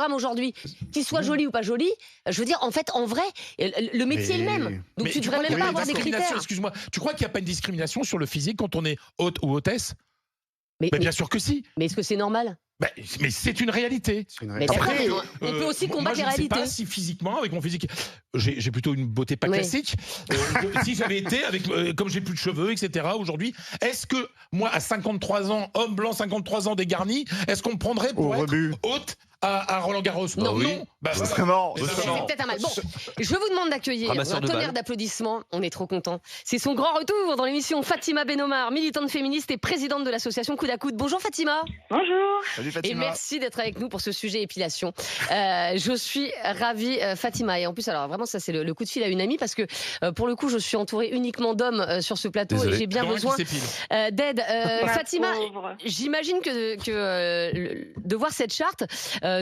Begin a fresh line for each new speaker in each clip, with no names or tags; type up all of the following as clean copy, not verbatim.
programme aujourd'hui. Qu'il soit joli ou pas joli, je veux dire, en fait, en vrai, le métier est le même. Donc tu devrais même pas avoir des critères.
Excuse-moi, tu crois qu'il n'y a pas une discrimination sur le physique quand on est hôte ou hôtesse? Mais bien sûr que si.
Mais est-ce que c'est normal?
Mais c'est une réalité.
Mais après, on peut aussi combattre les réalités.
Je ne sais pas si physiquement, avec mon physique, j'ai plutôt une beauté pas classique. Si j'avais été, comme j'ai plus de cheveux, etc. aujourd'hui, est-ce que moi, à 53 ans, homme blanc, 53 ans dégarni, est-ce qu'on me prendrait pour être hôte à Roland-Garros?
Non.
Justement.
C'est peut-être un mal. Bon, je vous demande d'accueillir un tonnerre d'applaudissements. On est trop contents. C'est son grand retour dans l'émission. Fatima Benomar, militante féministe et présidente de l'association Coude à Coude. Bonjour Fatima.
Bonjour.
Salut Fatima.
Et merci d'être avec nous pour ce sujet épilation. Je suis ravie, Fatima. Et en plus, alors vraiment, ça c'est le coup de fil à une amie parce que pour le coup, je suis entourée uniquement d'hommes sur ce plateau.
Désolé.
Et j'ai bien besoin d'aide. Fatima, j'imagine que de voir cette charte,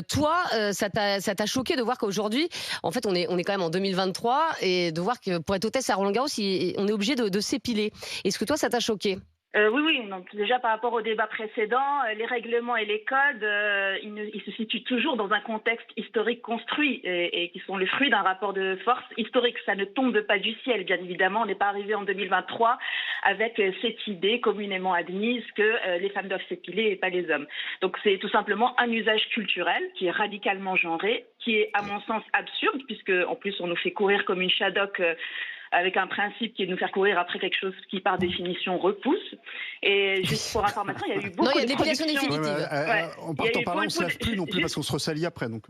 toi, ça t'a choqué de voir qu'aujourd'hui, en fait, on est quand même en 2023 et de voir que pour être hôtesse à Roland-Garros, on est obligé de s'épiler. Est-ce que toi, ça t'a choqué?
Oui. Donc, déjà, par rapport au débat précédent, les règlements et les codes, ils se situent toujours dans un contexte historique construit et qui sont le fruit d'un rapport de force historique. Ça ne tombe pas du ciel, bien évidemment. On n'est pas arrivé en 2023 avec cette idée communément admise que les femmes doivent s'épiler et pas les hommes. Donc, c'est tout simplement un usage culturel qui est radicalement genré, qui est, à mon sens, absurde, puisque, en plus, on nous fait courir comme une Shadok avec un principe qui est de nous faire courir après quelque chose qui, par définition, repousse. Et juste pour information, il y a eu beaucoup de
l'épilation définitive.
En partant par là, on ne se lave plus non plus parce qu'on se ressalit après. Donc.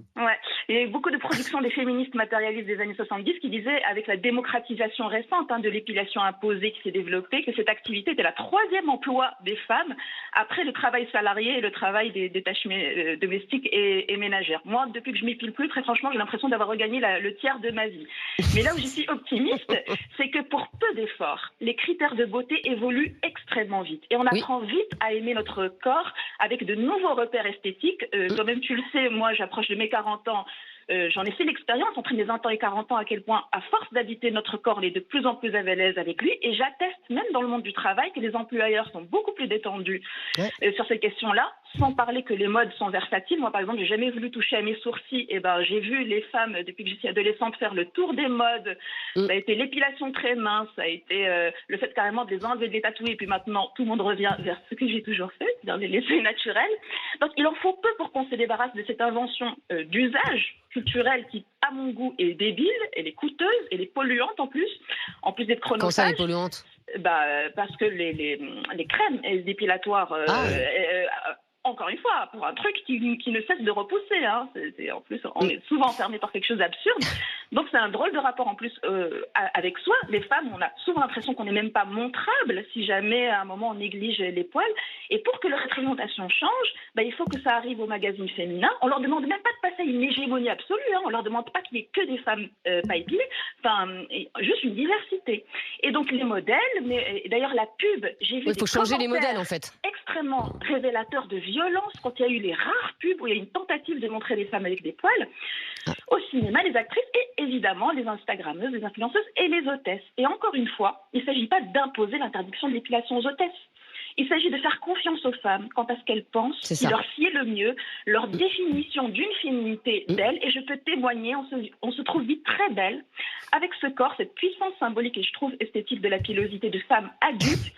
Il y a eu beaucoup de productions des féministes matérialistes des années 70 qui disaient, avec la démocratisation récente de l'épilation imposée qui s'est développée, que cette activité était la troisième emploi des femmes après le travail salarié et le travail des tâches domestiques et ménagères. Moi, depuis que je m'épile plus, très franchement, j'ai l'impression d'avoir regagné le tiers de ma vie. Mais là où je suis optimiste, c'est que pour peu d'efforts, les critères de beauté évoluent extrêmement vite. Et on apprend vite à aimer notre corps avec de nouveaux repères esthétiques. Toi-même, tu le sais, moi, j'approche de mes 40 ans. J'en ai fait l'expérience entre mes 20 ans et 40 ans à quel point, à force d'habiter notre corps, on est de plus en plus à l'aise avec lui. Et j'atteste même dans le monde du travail que les employeurs sont beaucoup plus détendus sur ces questions-là, sans parler que les modes sont versatiles. Moi, par exemple, j'ai jamais voulu toucher à mes sourcils. Et j'ai vu les femmes, depuis que je suis adolescente, faire le tour des modes. Ça a été l'épilation très mince, ça a été le fait carrément de les enlever, de les tatouer. Et puis maintenant, tout le monde revient vers ce que j'ai toujours fait, c'est-à-dire les laisser naturels. Donc, il en faut peu pour qu'on se débarrasse de cette invention d'usage culturelle qui, à mon goût, est débile, elle est coûteuse, elle est polluante en plus d'être chronophage.
Comment ça, elle est polluante?
Parce que les crèmes dépilatoires, encore une fois, pour un truc qui ne cesse de repousser. En plus, on est souvent enfermé par quelque chose d'absurde. Donc, c'est un drôle de rapport en plus avec soi. Les femmes, on a souvent l'impression qu'on n'est même pas montrable si jamais à un moment on néglige les poils. Et pour que leur représentation change, il faut que ça arrive au magazine féminin. On leur demande même pas de passer à une hégémonie absolue. On leur demande pas qu'il n'y ait que des femmes pas épilées. Juste une diversité. Et donc, les modèles, mais d'ailleurs la pub, j'ai vu
il faut changer les modèles en fait.
Extrêmement révélateurs de violence quand il y a eu les rares pubs où il y a une tentative de montrer des femmes avec des poils. Au cinéma, les actrices et évidemment les instagrammeuses, les influenceuses et les hôtesses. Et encore une fois, il ne s'agit pas d'imposer l'interdiction de l'épilation aux hôtesses. Il s'agit de faire confiance aux femmes quant à ce qu'elles pensent, qui leur sied le mieux, leur définition d'une féminité d'elles. Et je peux témoigner, on se trouve vite très belle avec ce corps, cette puissance symbolique et je trouve esthétique de la pilosité de femmes adultes